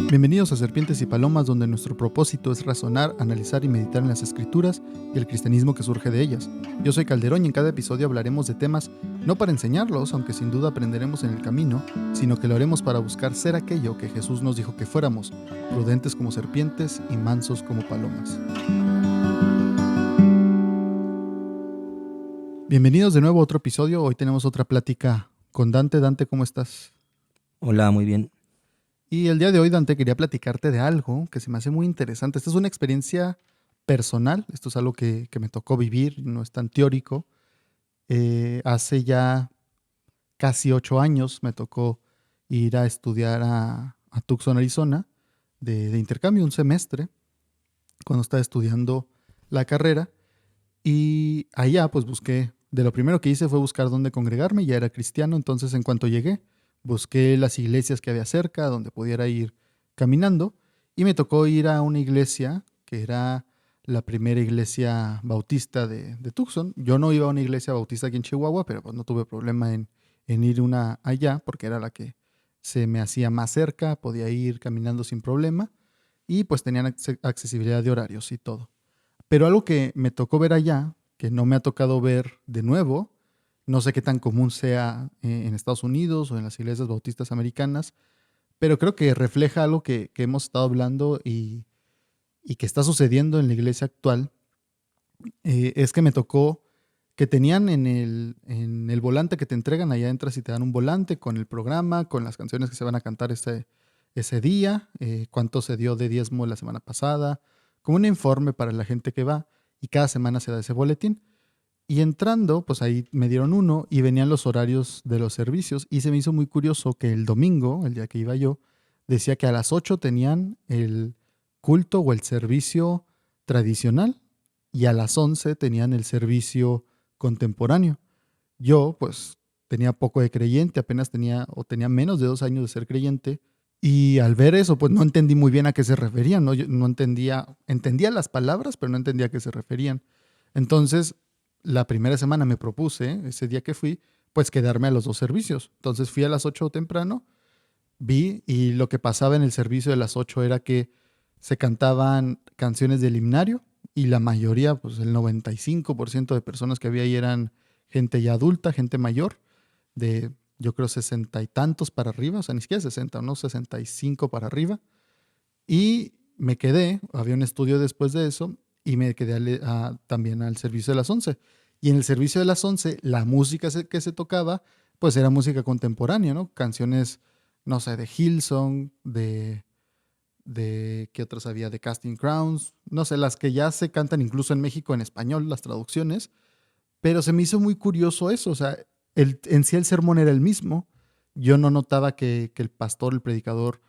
Bienvenidos a Serpientes y Palomas, donde nuestro propósito es razonar, analizar y meditar en las escrituras y el cristianismo que surge de ellas. Yo soy Calderón y en cada episodio hablaremos de temas no para enseñarlos, aunque sin duda aprenderemos en el camino, sino que lo haremos para buscar ser aquello que Jesús nos dijo que fuéramos, prudentes como serpientes y mansos como palomas. Bienvenidos de nuevo a otro episodio. Hoy tenemos otra plática con Dante. Dante, ¿cómo estás? Hola, muy bien. Y el día de hoy, Dante, quería platicarte de algo que se me hace muy interesante. Esta es una experiencia personal, esto es algo que me tocó vivir, no es tan teórico. Hace ya casi 8 años me tocó ir a estudiar a Tucson, Arizona, de intercambio, un semestre, cuando estaba estudiando la carrera. Y allá pues busqué, de lo primero que hice fue buscar dónde congregarme, ya era cristiano, entonces en cuanto llegué, busqué las iglesias que había cerca, donde pudiera ir caminando, y me tocó ir a una iglesia que era la primera iglesia bautista de Tucson. Yo no iba a una iglesia bautista aquí en Chihuahua, pero pues no tuve problema en ir una allá, porque era la que se me hacía más cerca, podía ir caminando sin problema, y pues tenían accesibilidad de horarios y todo. Pero algo que me tocó ver allá, que no me ha tocado ver de nuevo, no sé qué tan común sea en Estados Unidos o en las iglesias bautistas americanas, pero creo que refleja algo que hemos estado hablando y que está sucediendo en la iglesia actual. Es que me tocó que tenían en el volante que te entregan, allá entras y te dan un volante con el programa, con las canciones que se van a cantar ese día, cuánto se dio de diezmo la semana pasada, como un informe para la gente que va, y cada semana se da ese boletín. Y entrando, pues ahí me dieron uno y venían los horarios de los servicios, y se me hizo muy curioso que el domingo, el día que iba yo, decía que a las 8 tenían el culto o el servicio tradicional y a las 11 tenían el servicio contemporáneo. Yo, pues, tenía poco de creyente, apenas tenía menos de 2 años de ser creyente, y al ver eso, pues no entendí muy bien a qué se referían, ¿no? Yo no entendía las palabras, pero no entendía a qué se referían. Entonces, la primera semana me propuse, ese día que fui, pues quedarme a los dos servicios. Entonces fui a las 8 temprano, vi, y lo que pasaba en el servicio de las 8 era que se cantaban canciones del himnario, y la mayoría, pues el 95% de personas que había ahí eran gente ya adulta, gente mayor, de yo creo 60 y tantos para arriba, o sea, ni siquiera 60, no 65 para arriba. Y me quedé, había un estudio después de eso, y me quedé también al servicio de las 11. Y en el servicio de las 11, la música que se tocaba, pues era música contemporánea, ¿no? Canciones, no sé, de Hillsong, ¿qué otras había? De Casting Crowns, no sé, las que ya se cantan incluso en México en español, las traducciones. Pero se me hizo muy curioso eso, o sea, en sí el sermón era el mismo. Yo no notaba que el pastor, el predicador,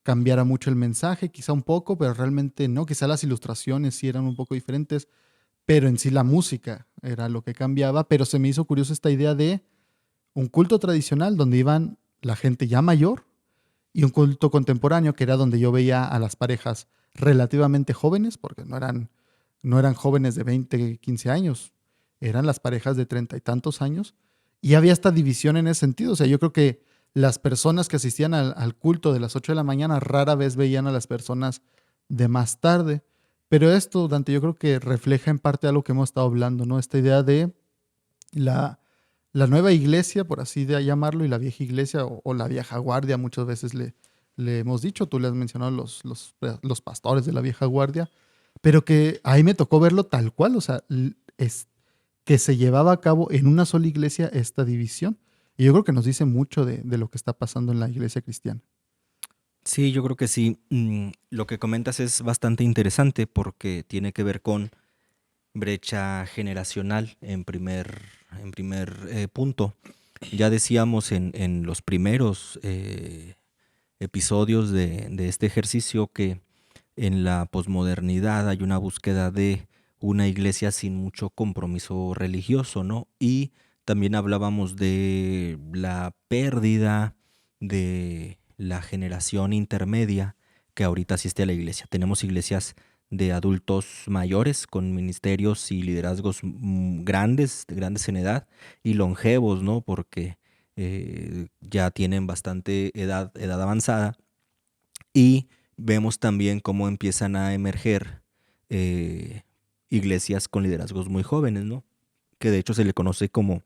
cambiara mucho el mensaje, quizá un poco, pero realmente no, quizá las ilustraciones sí eran un poco diferentes, pero en sí la música era lo que cambiaba. Pero se me hizo curioso esta idea de un culto tradicional donde iban la gente ya mayor, y un culto contemporáneo que era donde yo veía a las parejas relativamente jóvenes, porque no eran jóvenes de 20, 15 años, eran las parejas de 30 y tantos años, y había esta división en ese sentido. O sea, yo creo que las personas que asistían al culto de las 8 de la mañana rara vez veían a las personas de más tarde. Pero esto, Dante, yo creo que refleja en parte algo que hemos estado hablando, ¿no? Esta idea de la, la nueva iglesia, por así de llamarlo, y la vieja iglesia o la vieja guardia, muchas veces le hemos dicho, tú le has mencionado los pastores de la vieja guardia, pero que ahí me tocó verlo tal cual, o sea, es que se llevaba a cabo en una sola iglesia esta división. Y yo creo que nos dice mucho de lo que está pasando en la iglesia cristiana. Sí, yo creo que sí. Lo que comentas es bastante interesante porque tiene que ver con brecha generacional en primer punto. Ya decíamos en los primeros episodios de este ejercicio que en la posmodernidad hay una búsqueda de una iglesia sin mucho compromiso religioso, ¿no? Y también hablábamos de la pérdida de la generación intermedia que ahorita asiste a la iglesia. Tenemos iglesias de adultos mayores con ministerios y liderazgos grandes en edad y longevos, ¿no? Porque ya tienen bastante edad avanzada y vemos también cómo empiezan a emerger eh, iglesias con liderazgos muy jóvenes, ¿no? Que de hecho se le conoce como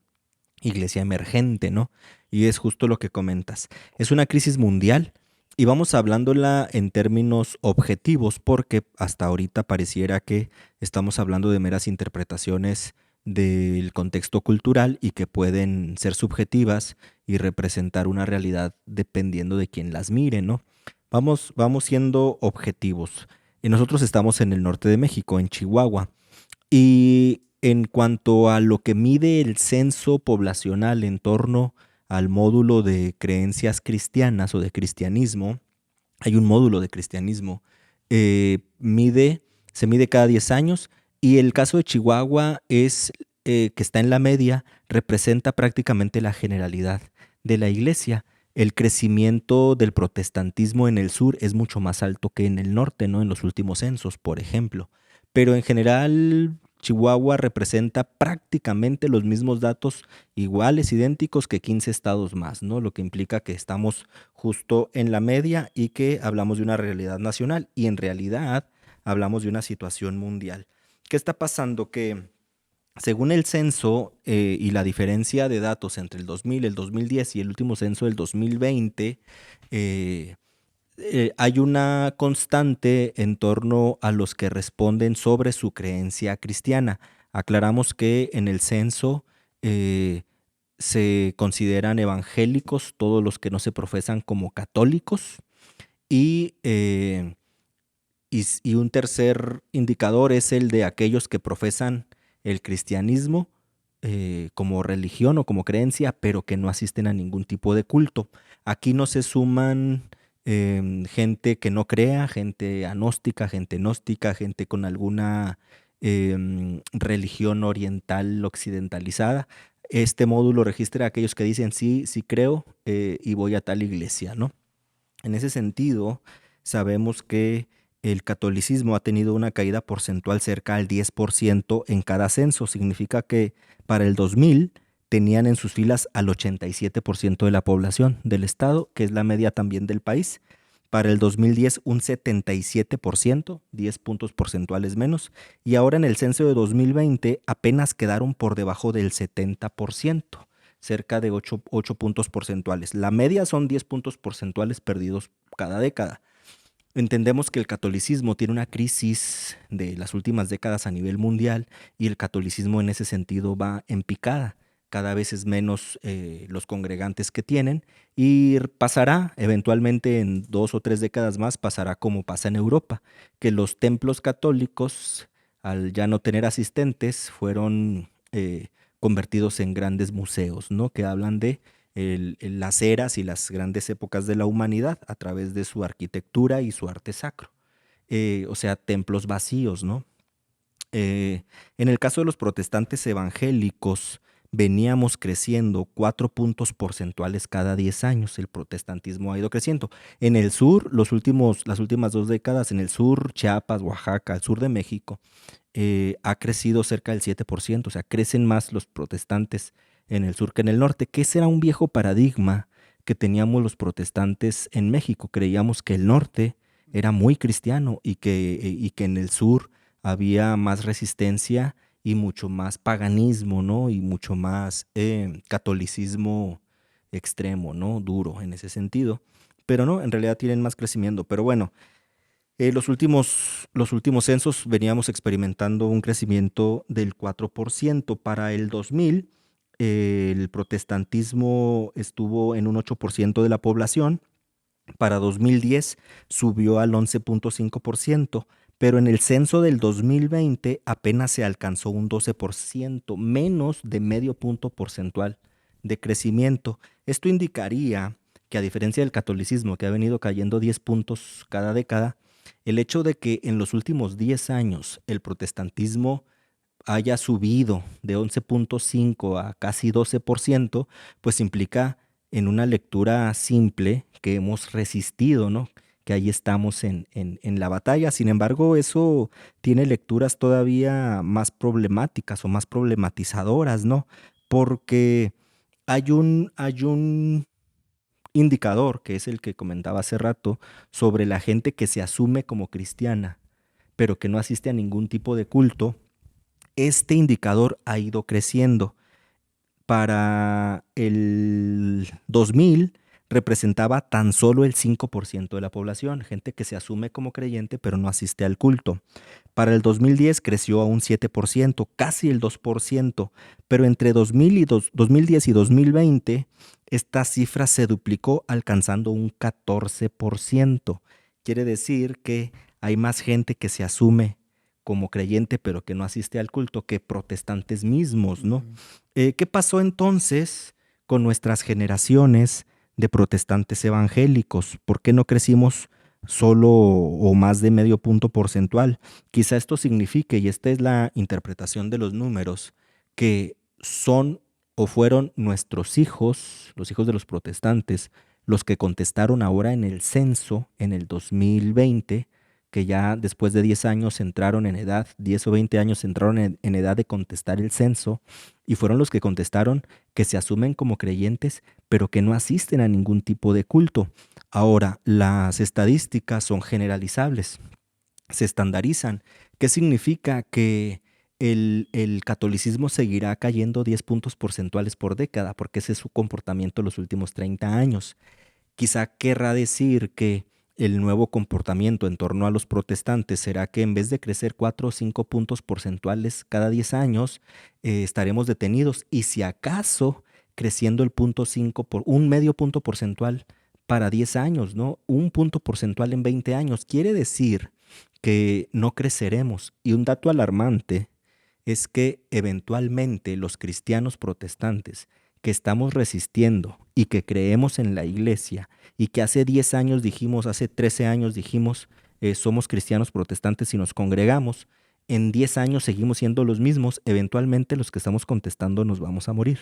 iglesia emergente, ¿no? Y es justo lo que comentas. Es una crisis mundial y vamos hablándola en términos objetivos porque hasta ahorita pareciera que estamos hablando de meras interpretaciones del contexto cultural y que pueden ser subjetivas y representar una realidad dependiendo de quién las mire, ¿no? Vamos siendo objetivos. Y nosotros estamos en el norte de México, en Chihuahua. Y en cuanto a lo que mide el censo poblacional en torno al módulo de creencias cristianas o de cristianismo, hay un módulo de cristianismo, eh, mide, se mide cada 10 años y el caso de Chihuahua es que está en la media, representa prácticamente la generalidad de la iglesia. El crecimiento del protestantismo en el sur es mucho más alto que en el norte, ¿no? En los últimos censos, por ejemplo. Pero en general, Chihuahua representa prácticamente los mismos datos iguales, idénticos que 15 estados más, ¿no? Lo que implica que estamos justo en la media y que hablamos de una realidad nacional y en realidad hablamos de una situación mundial. ¿Qué está pasando? Que según el censo y la diferencia de datos entre el 2000, el 2010 y el último censo del 2020, eh, hay una constante en torno a los que responden sobre su creencia cristiana. Aclaramos que en el censo eh, se consideran evangélicos todos los que no se profesan como católicos y, y un tercer indicador es el de aquellos que profesan el cristianismo como religión o como creencia, pero que no asisten a ningún tipo de culto. Aquí no se suman gente que no crea, gente agnóstica, gente gnóstica, gente con alguna religión oriental occidentalizada. Este módulo registra a aquellos que dicen sí, sí creo y voy a tal iglesia, ¿no? En ese sentido, sabemos que el catolicismo ha tenido una caída porcentual cerca al 10% en cada censo. Significa que para el 2000 tenían en sus filas al 87% de la población del estado, que es la media también del país. Para el 2010 un 77%, 10 puntos porcentuales menos. Y ahora en el censo de 2020 apenas quedaron por debajo del 70%, cerca de 8 puntos porcentuales. La media son 10 puntos porcentuales perdidos cada década. Entendemos que el catolicismo tiene una crisis de las últimas décadas a nivel mundial y el catolicismo en ese sentido va en picada. Cada vez es menos los congregantes que tienen y pasará eventualmente en 2 o 3 décadas más, pasará como pasa en Europa, que los templos católicos, al ya no tener asistentes, fueron convertidos en grandes museos, ¿no? Que hablan de las eras y las grandes épocas de la humanidad a través de su arquitectura y su arte sacro. O sea, templos vacíos, ¿no? Eh, en el caso de los protestantes evangélicos, veníamos creciendo 4 puntos porcentuales cada 10 años. El protestantismo ha ido creciendo. En el sur, las últimas 2 décadas, en el sur, Chiapas, Oaxaca, al sur de México, ha crecido cerca del 7%, o sea, crecen más los protestantes en el sur que en el norte, que ese era un viejo paradigma que teníamos los protestantes en México. Creíamos que el norte era muy cristiano y que en el sur había más resistencia y mucho más paganismo, ¿no? Y mucho más catolicismo extremo, ¿no? Duro en ese sentido. Pero no, en realidad tienen más crecimiento. Pero bueno, los últimos censos veníamos experimentando un crecimiento del 4%. Para el 2000, el protestantismo estuvo en un 8% de la población. Para 2010 subió al 11.5%, pero en el censo del 2020 apenas se alcanzó un 12%, menos de medio punto porcentual de crecimiento. Esto indicaría que a diferencia del catolicismo, que ha venido cayendo 10 puntos cada década, el hecho de que en los últimos 10 años el protestantismo haya subido de 11.5 a casi 12%, pues implica en una lectura simple que hemos resistido, ¿no? Que ahí estamos en la batalla. Sin embargo, eso tiene lecturas todavía más problemáticas o más problematizadoras, ¿no? Porque hay un indicador, que es el que comentaba hace rato, sobre la gente que se asume como cristiana, pero que no asiste a ningún tipo de culto. Este indicador ha ido creciendo. Para el 2000 representaba tan solo el 5% de la población, gente que se asume como creyente pero no asiste al culto. Para el 2010 creció a un 7%, casi el 2%, pero entre 2010 y 2020 esta cifra se duplicó alcanzando un 14%. Quiere decir que hay más gente que se asume como creyente pero que no asiste al culto que protestantes mismos, ¿no? Ujú. ¿Qué pasó entonces con nuestras generaciones de protestantes evangélicos? ¿Por qué no crecimos solo o más de medio punto porcentual? Quizá esto signifique, y esta es la interpretación de los números, que son o fueron nuestros hijos, los hijos de los protestantes, los que contestaron ahora en el censo en el 2020, que ya después de 10 años entraron en edad, 10 o 20 años entraron en edad de contestar el censo, y fueron los que contestaron que se asumen como creyentes, pero que no asisten a ningún tipo de culto. Ahora, las estadísticas son generalizables, se estandarizan. ¿Qué significa? Que el catolicismo seguirá cayendo 10 puntos porcentuales por década, porque ese es su comportamiento los últimos 30 años. Quizá querrá decir que el nuevo comportamiento en torno a los protestantes será que en vez de crecer 4 o 5 puntos porcentuales cada 10 años, estaremos detenidos y si acaso creciendo el punto 5 por un medio punto porcentual para 10 años, ¿no? Un punto porcentual en 20 años. Quiere decir que no creceremos. Y un dato alarmante es que eventualmente los cristianos protestantes que estamos resistiendo y que creemos en la iglesia y que hace 10 años dijimos, hace 13 años dijimos, somos cristianos protestantes y nos congregamos, en 10 años seguimos siendo los mismos, eventualmente los que estamos contestando nos vamos a morir.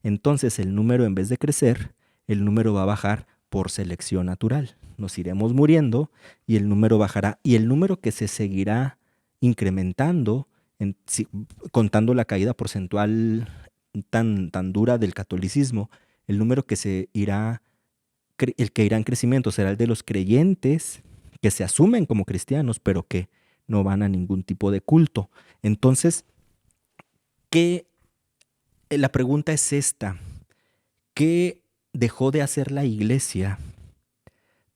Entonces el número en vez de crecer, el número va a bajar por selección natural. Nos iremos muriendo y el número bajará. Y el número que se seguirá incrementando, contando la caída porcentual tan dura del catolicismo, el número que se irá, el que irá en crecimiento será el de los creyentes que se asumen como cristianos, pero que no van a ningún tipo de culto. Entonces, ¿qué? La pregunta es esta: ¿qué dejó de hacer la iglesia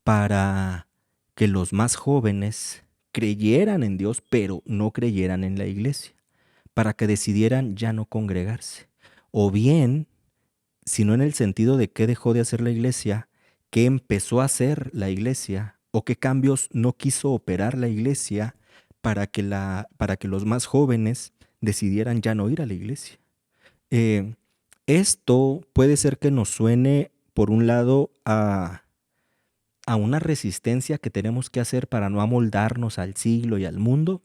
para que los más jóvenes creyeran en Dios, pero no creyeran en la iglesia? Para que decidieran ya no congregarse. O bien, si no en el sentido de qué dejó de hacer la iglesia, qué empezó a hacer la iglesia, o qué cambios no quiso operar la iglesia para que los más jóvenes decidieran ya no ir a la iglesia. Eh, Esto puede ser que nos suene, por un lado, a una resistencia que tenemos que hacer para no amoldarnos al siglo y al mundo,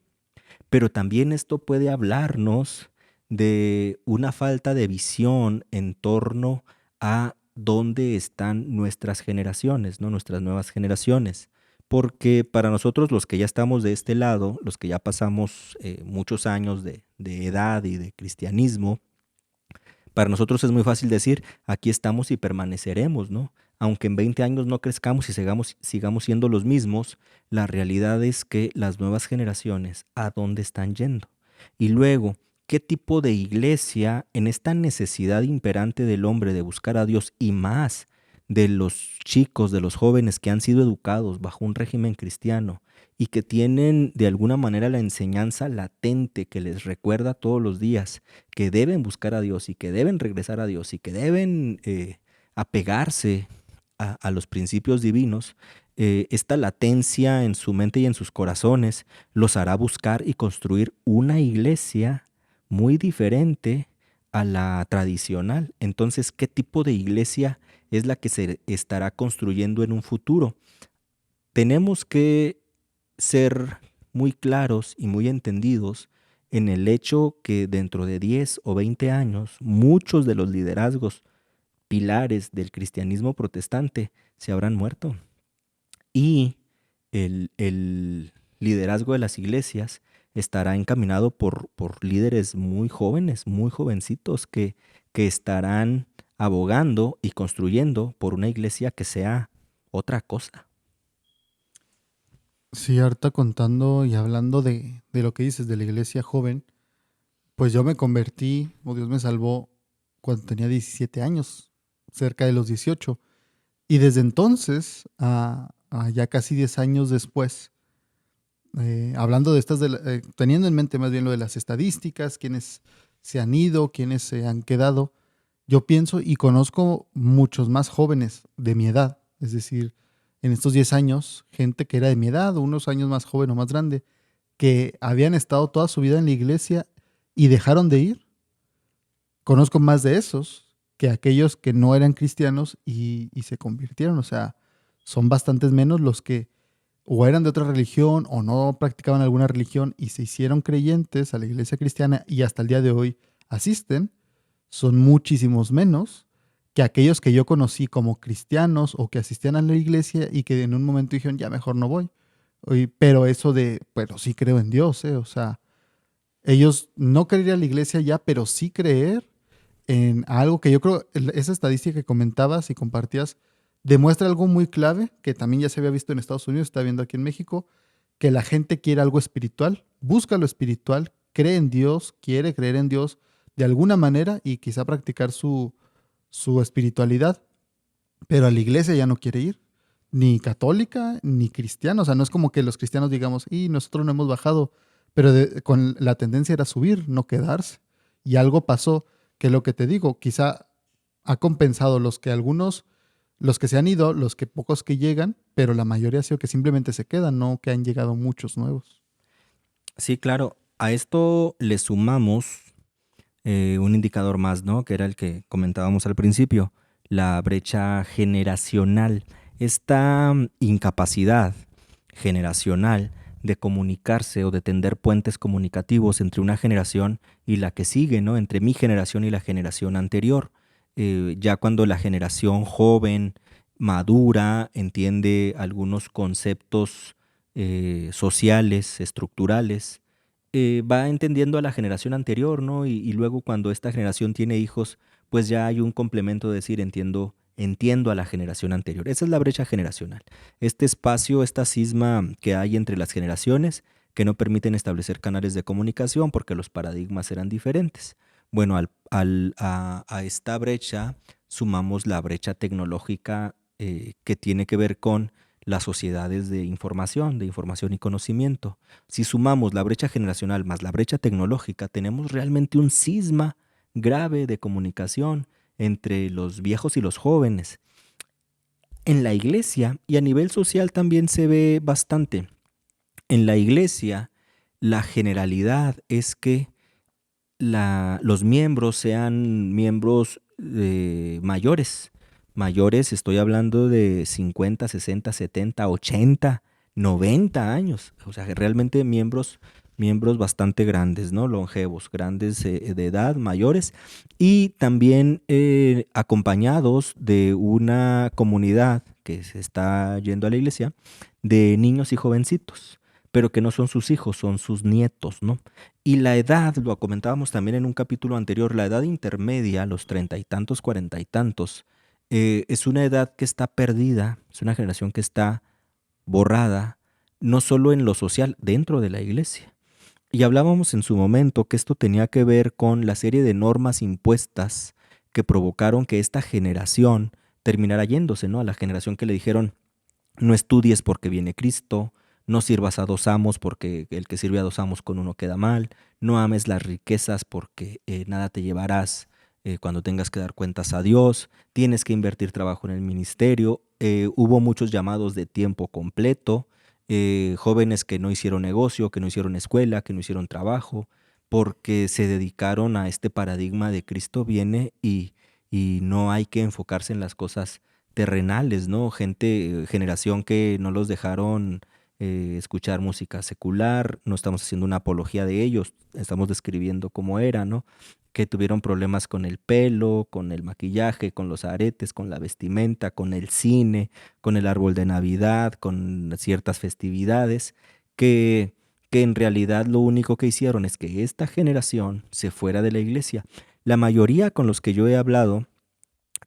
pero también esto puede hablarnos de una falta de visión en torno a dónde están nuestras generaciones, ¿no? Nuestras nuevas generaciones. Porque para nosotros los que ya estamos de este lado, los que ya pasamos muchos años de edad y de cristianismo, para nosotros es muy fácil decir, aquí estamos y permaneceremos, ¿no? Aunque en 20 años no crezcamos y sigamos siendo los mismos, la realidad es que las nuevas generaciones, ¿a dónde están yendo? Y luego, ¿qué tipo de iglesia en esta necesidad imperante del hombre de buscar a Dios y más de los chicos, de los jóvenes que han sido educados bajo un régimen cristiano y que tienen de alguna manera la enseñanza latente que les recuerda todos los días que deben buscar a Dios y que deben regresar a Dios y que deben apegarse a los principios divinos? Esta latencia en su mente y en sus corazones los hará buscar y construir una iglesia muy diferente a la tradicional. Entonces, ¿qué tipo de iglesia es la que se estará construyendo en un futuro? Tenemos que ser muy claros y muy entendidos en el hecho que dentro de 10 o 20 años muchos de los liderazgos pilares del cristianismo protestante se habrán muerto y el liderazgo de las iglesias estará encaminado por líderes muy jóvenes, muy jovencitos que estarán abogando y construyendo por una iglesia que sea otra cosa. Sí, ahorita contando y hablando de lo que dices de la iglesia joven, pues yo me convertí, o Dios me salvó, cuando tenía 17 años, cerca de los 18. Y desde entonces, a ya casi 10 años después, hablando de estas, teniendo en mente más bien lo de las estadísticas, quienes se han ido, quienes se han quedado, yo pienso y conozco muchos más jóvenes de mi edad, es decir, en estos 10 años, gente que era de mi edad, unos años más joven o más grande, que habían estado toda su vida en la iglesia y dejaron de ir. Conozco más de esos que aquellos que no eran cristianos y se convirtieron. O sea, son bastantes menos los que o eran de otra religión o no practicaban alguna religión y se hicieron creyentes a la iglesia cristiana y hasta el día de hoy asisten. Son muchísimos menos que aquellos que yo conocí como cristianos o que asistían a la iglesia y que en un momento dijeron, ya mejor no voy. Pero eso de, pero sí creo en Dios, ¿eh? O sea, ellos no querer ir a la iglesia ya, pero sí creer en algo que yo creo, esa estadística que comentabas y compartías, demuestra algo muy clave, que también ya se había visto en Estados Unidos, está viendo aquí en México, que la gente quiere algo espiritual, busca lo espiritual, cree en Dios, quiere creer en Dios de alguna manera y quizá practicar su espiritualidad, pero a la iglesia ya no quiere ir, ni católica, ni cristiana. O sea, no es como que los cristianos digamos, y nosotros no hemos bajado, pero con la tendencia era subir, no quedarse. Y algo pasó, que lo que te digo, quizá ha compensado los que se han ido, los que pocos que llegan, pero la mayoría ha sido que simplemente se quedan, no que han llegado muchos nuevos. Sí, claro, a esto le sumamos un indicador más, ¿no? Que era el que comentábamos al principio, la brecha generacional, esta incapacidad generacional de comunicarse o de tender puentes comunicativos entre una generación y la que sigue, ¿no? Entre mi generación y la generación anterior. Ya cuando la generación joven, madura, entiende algunos conceptos sociales, estructurales, va entendiendo a la generación anterior, ¿no? Y luego cuando esta generación tiene hijos, pues ya hay un complemento de decir, entiendo a la generación anterior. Esa es la brecha generacional. Este espacio, esta cisma que hay entre las generaciones que no permiten establecer canales de comunicación porque los paradigmas eran diferentes. Bueno, a esta brecha sumamos la brecha tecnológica que tiene que ver con las sociedades de información y conocimiento. Si sumamos la brecha generacional más la brecha tecnológica, tenemos realmente un cisma grave de comunicación entre los viejos y los jóvenes. En la iglesia y a nivel social también se ve bastante. En la iglesia, la generalidad es que los miembros sean miembros mayores. Mayores, estoy hablando de 50, 60, 70, 80, 90 años. O sea, realmente miembros bastante grandes, ¿no? Longevos, grandes de edad, mayores. Y también acompañados de una comunidad que se está yendo a la iglesia, de niños y jovencitos, pero que no son sus hijos, son sus nietos, ¿no? Y la edad, lo comentábamos también en un capítulo anterior, la edad intermedia, los treinta y tantos, cuarenta y tantos, es una edad que está perdida, es una generación que está borrada, no solo en lo social, dentro de la iglesia. Y hablábamos en su momento que esto tenía que ver con la serie de normas impuestas que provocaron que esta generación terminara yéndose, ¿no? A la generación que le dijeron, no estudies porque viene Cristo, no sirvas a dos amos porque el que sirve a dos amos con uno queda mal, no ames las riquezas porque nada te llevarás cuando tengas que dar cuentas a Dios, tienes que invertir trabajo en el ministerio. Hubo muchos llamados de tiempo completo, jóvenes que no hicieron negocio, que no hicieron escuela, que no hicieron trabajo, porque se dedicaron a este paradigma de Cristo viene y no hay que enfocarse en las cosas terrenales, ¿no? Gente, generación que no los dejaron escuchar música secular, no estamos haciendo una apología de ellos, estamos describiendo cómo era, ¿no? Que tuvieron problemas con el pelo, con el maquillaje, con los aretes, con la vestimenta, con el cine, con el árbol de Navidad, con ciertas festividades, que, que en realidad lo único que hicieron es que esta generación se fuera de la iglesia. La mayoría con los que yo he hablado,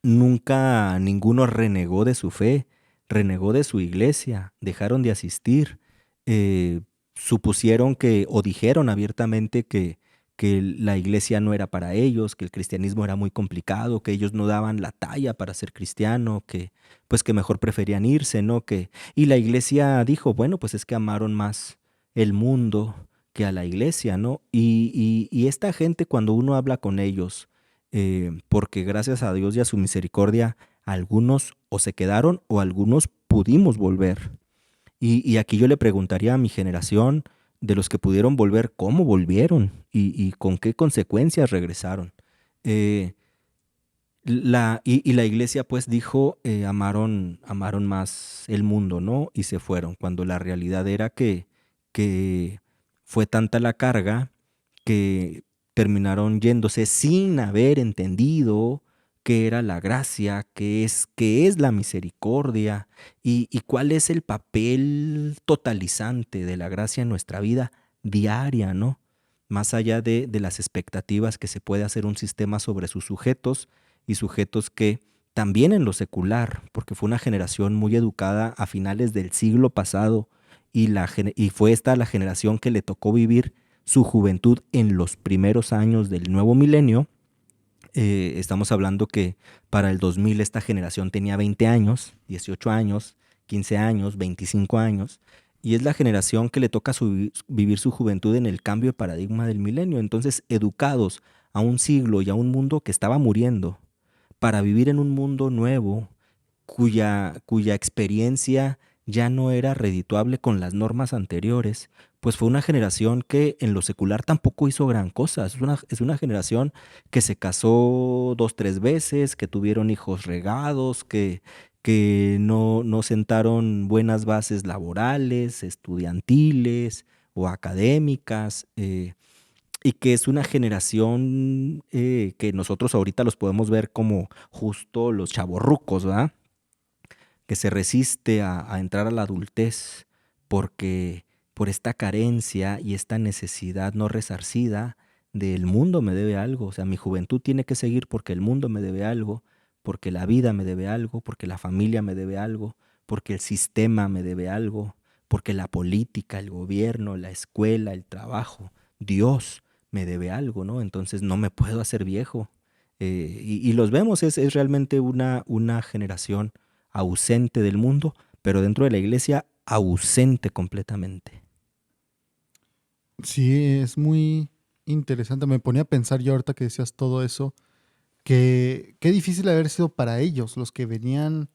nunca ninguno renegó de su fe, renegó de su iglesia, dejaron de asistir, eh, supusieron que o dijeron abiertamente que la iglesia no era para ellos, que el cristianismo era muy complicado, que ellos no daban la talla para ser cristiano, que pues que mejor preferían irse, ¿no? Y la iglesia dijo, bueno, pues es que amaron más el mundo que a la iglesia, ¿no? Y esta gente cuando uno habla con ellos, porque gracias a Dios y a su misericordia, algunos o se quedaron o algunos pudimos volver. Y aquí yo le preguntaría a mi generación, de los que pudieron volver, ¿cómo volvieron? Y con qué consecuencias regresaron. Eh, y la iglesia pues dijo, amaron más el mundo, ¿no? Y se fueron, cuando la realidad era que fue tanta la carga que terminaron yéndose sin haber entendido qué era la gracia, qué es la misericordia y cuál es el papel totalizante de la gracia en nuestra vida diaria, ¿no? Más allá de las expectativas que se puede hacer un sistema sobre sus sujetos y sujetos que también en lo secular, porque fue una generación muy educada a finales del siglo pasado y fue esta la generación que le tocó vivir su juventud en los primeros años del nuevo milenio. Estamos hablando que para el 2000 esta generación tenía 20 años, 18 años, 15 años, 25 años, y es la generación que le toca vivir su juventud en el cambio de paradigma del milenio. Entonces, educados a un siglo y a un mundo que estaba muriendo, para vivir en un mundo nuevo, cuya experiencia ya no era redituable con las normas anteriores, pues fue una generación que en lo secular tampoco hizo gran cosa. Es una generación que se casó dos, tres veces, que tuvieron hijos regados, que no sentaron buenas bases laborales, estudiantiles o académicas. Y que es una generación que nosotros ahorita los podemos ver como justo los chavorrucos, ¿verdad? Que se resiste a entrar a la adultez porque por esta carencia y esta necesidad no resarcida del mundo me debe algo. O sea, mi juventud tiene que seguir porque el mundo me debe algo, porque la vida me debe algo, porque la familia me debe algo, porque el sistema me debe algo, porque la política, el gobierno, la escuela, el trabajo, Dios me debe algo, ¿no? Entonces no me puedo hacer viejo. Y los vemos, es realmente una generación ausente del mundo, pero dentro de la iglesia ausente completamente. Sí, es muy interesante. Me ponía a pensar yo ahorita que decías todo eso, que qué difícil haber sido para ellos, los que venían,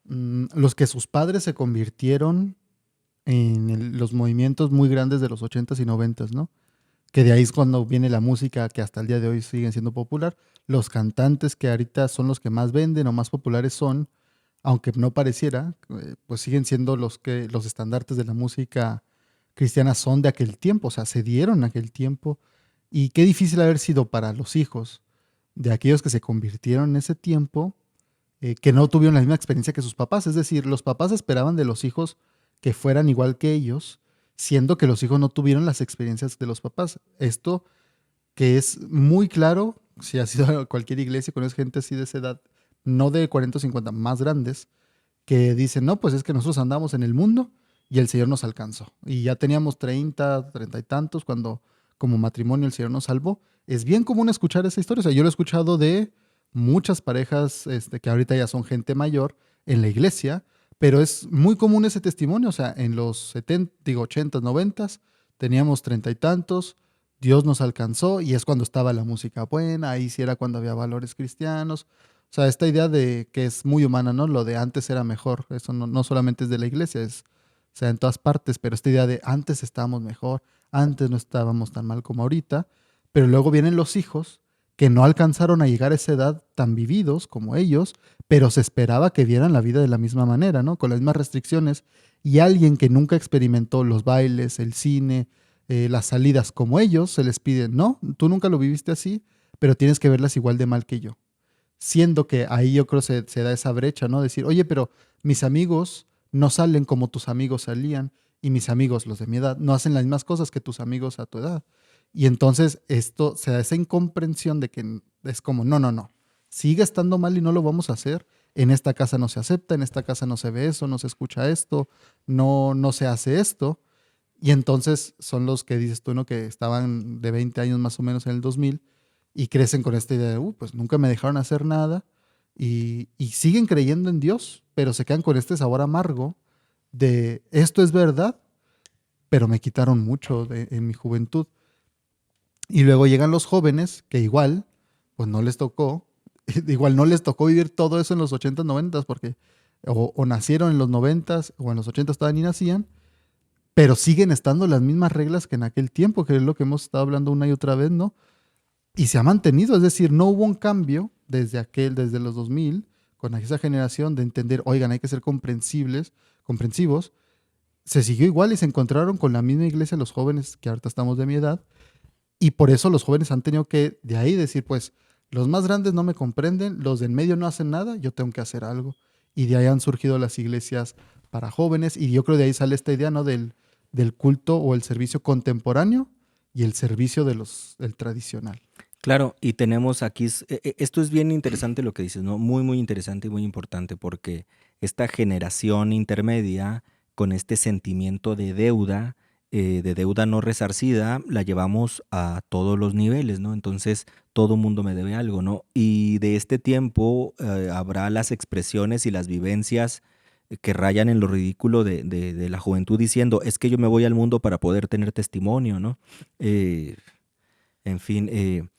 los que sus padres se convirtieron en los movimientos muy grandes de los ochentas y noventas, ¿no? Que de ahí es cuando viene la música que hasta el día de hoy siguen siendo popular. Los cantantes que ahorita son los que más venden o más populares son, aunque no pareciera, pues siguen siendo los que los estandartes de la música cristiana son de aquel tiempo, o sea, se dieron en aquel tiempo. Y qué difícil haber sido para los hijos de aquellos que se convirtieron en ese tiempo, que no tuvieron la misma experiencia que sus papás. Es decir, los papás esperaban de los hijos que fueran igual que ellos, siendo que los hijos no tuvieron las experiencias de los papás. Esto que es muy claro, si has ido a cualquier iglesia, conoces gente así de esa edad, no de 40 o 50, más grandes, que dicen, no, pues es que nosotros andamos en el mundo y el Señor nos alcanzó. Y ya teníamos 30, 30 y tantos cuando como matrimonio el Señor nos salvó. Es bien común escuchar esa historia. O sea, yo lo he escuchado de muchas parejas que ahorita ya son gente mayor en la iglesia, pero es muy común ese testimonio. O sea, en los 70, digo, 80, 90 teníamos 30 y tantos, Dios nos alcanzó y es cuando estaba la música buena, ahí sí era cuando había valores cristianos. O sea, esta idea de que es muy humana, ¿no? Lo de antes era mejor, eso no solamente es de la iglesia, es, o sea, en todas partes, pero esta idea de antes estábamos mejor, antes no estábamos tan mal como ahorita, pero luego vienen los hijos que no alcanzaron a llegar a esa edad tan vividos como ellos, pero se esperaba que vieran la vida de la misma manera, ¿no? Con las mismas restricciones, y alguien que nunca experimentó los bailes, el cine, las salidas como ellos, se les pide, no, tú nunca lo viviste así, pero tienes que verlas igual de mal que yo, siendo que ahí yo creo se da esa brecha, ¿no? Decir, oye, pero mis amigos no salen como tus amigos salían y mis amigos, los de mi edad, no hacen las mismas cosas que tus amigos a tu edad. Y entonces esto se da esa incomprensión de que es como, no, no, no. sigue estando mal y no lo vamos a hacer. En esta casa no se acepta, en esta casa no se ve eso, no se escucha esto, no se hace esto. Y entonces son los que dices tú, ¿no? Que estaban de 20 años más o menos en el 2000 y crecen con esta idea de, pues nunca me dejaron hacer nada y siguen creyendo en Dios, pero se quedan con este sabor amargo de esto es verdad, pero me quitaron mucho en mi juventud. Y luego llegan los jóvenes que igual, pues no les tocó, igual no les tocó vivir todo eso en los 80s, 90s, porque o nacieron en los 90s o en los 80s todavía ni nacían, pero siguen estando las mismas reglas que en aquel tiempo, que es lo que hemos estado hablando una y otra vez, ¿no? Y se ha mantenido, es decir, no hubo un cambio desde los 2000, con esa generación de entender, oigan, hay que ser comprensivos, se siguió igual y se encontraron con la misma iglesia los jóvenes que ahorita estamos de mi edad, y por eso los jóvenes han tenido que de ahí decir, pues, los más grandes no me comprenden, los de en medio no hacen nada, yo tengo que hacer algo. Y de ahí han surgido las iglesias para jóvenes, y yo creo de ahí sale esta idea, ¿no? Del culto o el servicio contemporáneo y el servicio del tradicional. Claro, y tenemos aquí, esto es bien interesante lo que dices, ¿no? Muy, muy interesante y muy importante porque esta generación intermedia con este sentimiento de deuda no resarcida, la llevamos a todos los niveles, ¿no? Entonces, todo mundo me debe algo, ¿no? Y de este tiempo habrá las expresiones y las vivencias que rayan en lo ridículo de la juventud diciendo, es que yo me voy al mundo para poder tener testimonio, ¿no? Eh, en fin,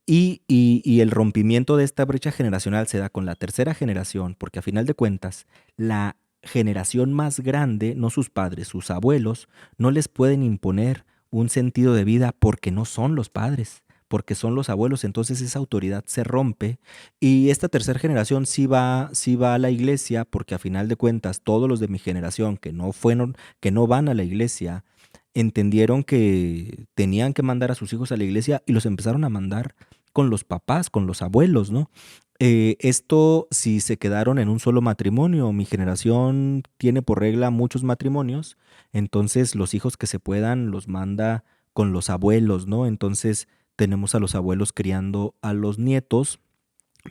y el rompimiento de esta brecha generacional se da con la tercera generación, porque a final de cuentas, la generación más grande, no sus padres, sus abuelos, no les pueden imponer un sentido de vida porque no son los padres, porque son los abuelos, entonces esa autoridad se rompe y esta tercera generación sí va a la iglesia porque a final de cuentas todos los de mi generación que no fueron, que no van a la iglesia, entendieron que tenían que mandar a sus hijos a la iglesia y los empezaron a mandar con los papás, con los abuelos, ¿no? Esto si se quedaron en un solo matrimonio, mi generación tiene por regla muchos matrimonios, entonces los hijos que se puedan los manda con los abuelos, ¿no? Entonces tenemos a los abuelos criando a los nietos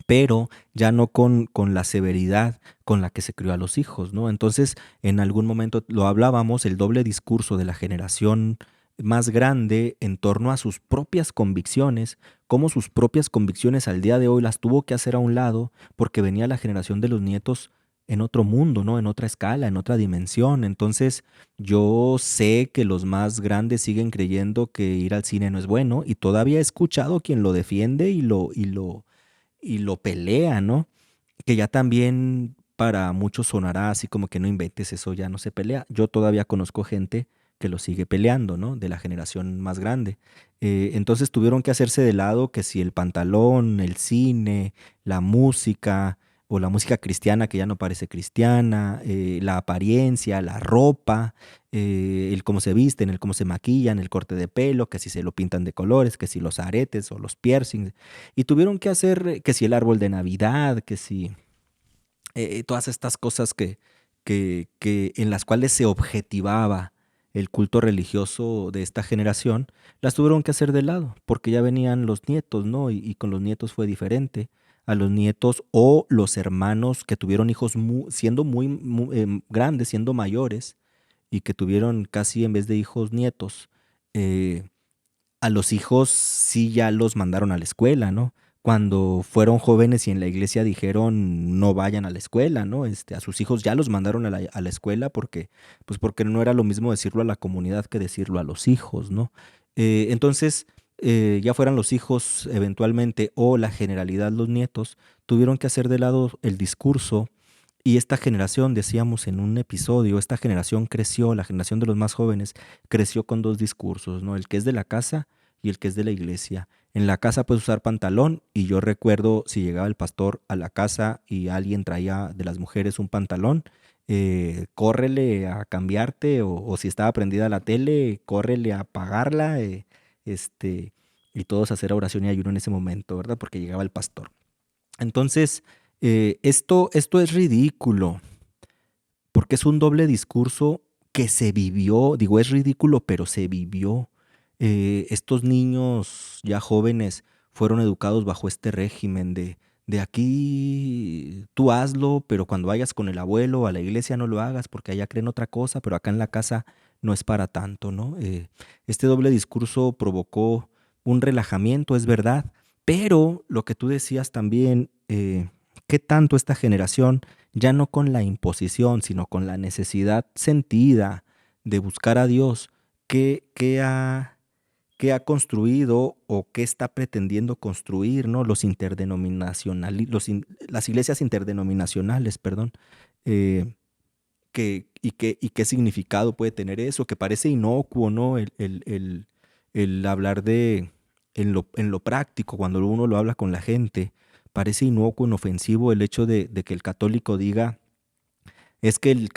pero ya no con la severidad con la que se crió a los hijos, ¿no? Entonces, en algún momento lo hablábamos, el doble discurso de la generación más grande en torno a sus propias convicciones, cómo sus propias convicciones al día de hoy las tuvo que hacer a un lado porque venía la generación de los nietos en otro mundo, ¿no? En otra escala, en otra dimensión. Entonces, yo sé que los más grandes siguen creyendo que ir al cine no es bueno y todavía he escuchado quien lo defiende y lo pelea, ¿no? Que ya también para muchos sonará así como que no inventes, eso ya no se pelea. Yo todavía conozco gente que lo sigue peleando, ¿no? De la generación más grande. Entonces tuvieron que hacerse de lado que si el pantalón, el cine, la música o la música cristiana que ya no parece cristiana, la apariencia, la ropa, el cómo se visten, el cómo se maquillan, el corte de pelo, que si se lo pintan de colores, que si los aretes o los piercings. Y tuvieron que hacer que si el árbol de Navidad, que si todas estas cosas que en las cuales se objetivaba el culto religioso de esta generación, las tuvieron que hacer de lado, porque ya venían los nietos, ¿no? Y con los nietos fue diferente. A los nietos o los hermanos que tuvieron hijos siendo muy grandes, siendo mayores, y que tuvieron casi en vez de hijos nietos, eh, a los hijos sí ya los mandaron a la escuela, ¿no? Cuando fueron jóvenes y en la iglesia dijeron no vayan a la escuela, ¿no? A sus hijos ya los mandaron a la escuela porque, pues porque no era lo mismo decirlo a la comunidad que decirlo a los hijos, ¿no? Entonces, ya fueran los hijos eventualmente o la generalidad los nietos, tuvieron que hacer de lado el discurso y esta generación, decíamos en un episodio, esta generación creció, la generación de los más jóvenes, creció con dos discursos, ¿no? El que es de la casa y el que es de la iglesia. En la casa puedes usar pantalón y yo recuerdo si llegaba el pastor a la casa y alguien traía de las mujeres un pantalón, córrele a cambiarte o si estaba prendida la tele, córrele a apagarla este, y todos hacer oración y ayuno en ese momento, ¿verdad? Porque llegaba el pastor. Entonces, esto es ridículo, porque es un doble discurso que se vivió, digo, es ridículo, pero se vivió. Estos niños ya jóvenes fueron educados bajo este régimen de aquí tú hazlo, pero cuando vayas con el abuelo a la iglesia no lo hagas porque allá creen otra cosa, pero acá en la casa no es para tanto, ¿no? Este doble discurso provocó un relajamiento, es verdad, pero lo que tú decías también, ¿qué tanto esta generación, ya no con la imposición, sino con la necesidad sentida de buscar a Dios, qué ha construido o qué está pretendiendo construir, ¿no? Las iglesias interdenominacionales, perdón, eh, y qué significado puede tener eso, que parece inocuo, ¿no? El hablar en lo práctico, cuando uno lo habla con la gente, parece inocuo, inofensivo el hecho de que el católico diga, es que el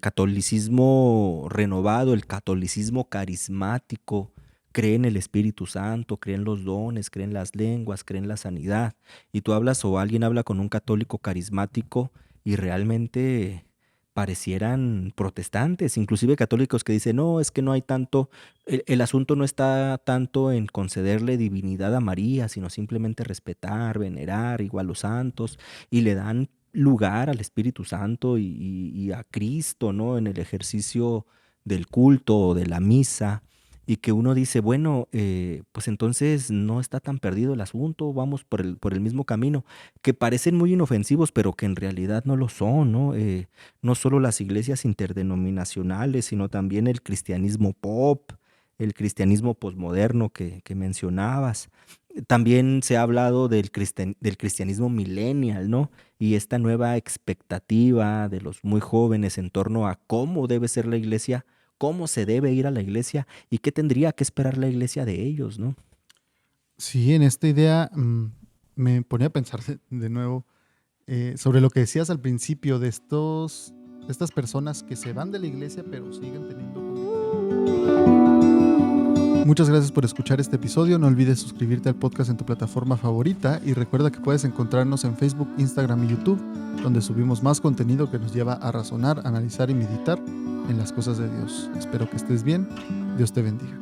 catolicismo renovado, el catolicismo carismático, cree en el Espíritu Santo, cree en los dones, cree en las lenguas, cree en la sanidad. Y tú hablas o alguien habla con un católico carismático y realmente parecieran protestantes, inclusive católicos que dicen, no, es que no hay tanto, el asunto no está tanto en concederle divinidad a María, sino simplemente respetar, venerar, igual los santos, y le dan lugar al Espíritu Santo y a Cristo, ¿no? En el ejercicio del culto o de la misa, y que uno dice, bueno, pues entonces no está tan perdido el asunto, vamos por el mismo camino, que parecen muy inofensivos, pero que en realidad no lo son, ¿no? No solo las iglesias interdenominacionales, sino también el cristianismo pop, el cristianismo posmoderno que mencionabas. También se ha hablado del cristianismo millennial, ¿no? Y esta nueva expectativa de los muy jóvenes en torno a cómo debe ser la iglesia, cómo se debe ir a la iglesia y qué tendría que esperar la iglesia de ellos, ¿no? Sí, en esta idea me ponía a pensar de nuevo sobre lo que decías al principio de estas personas que se van de la iglesia pero siguen teniendo convicciones. Muchas gracias por escuchar este episodio. No olvides suscribirte al podcast en tu plataforma favorita y recuerda que puedes encontrarnos en Facebook, Instagram y YouTube, donde subimos más contenido que nos lleva a razonar, analizar y meditar en las cosas de Dios. Espero que estés bien. Dios te bendiga.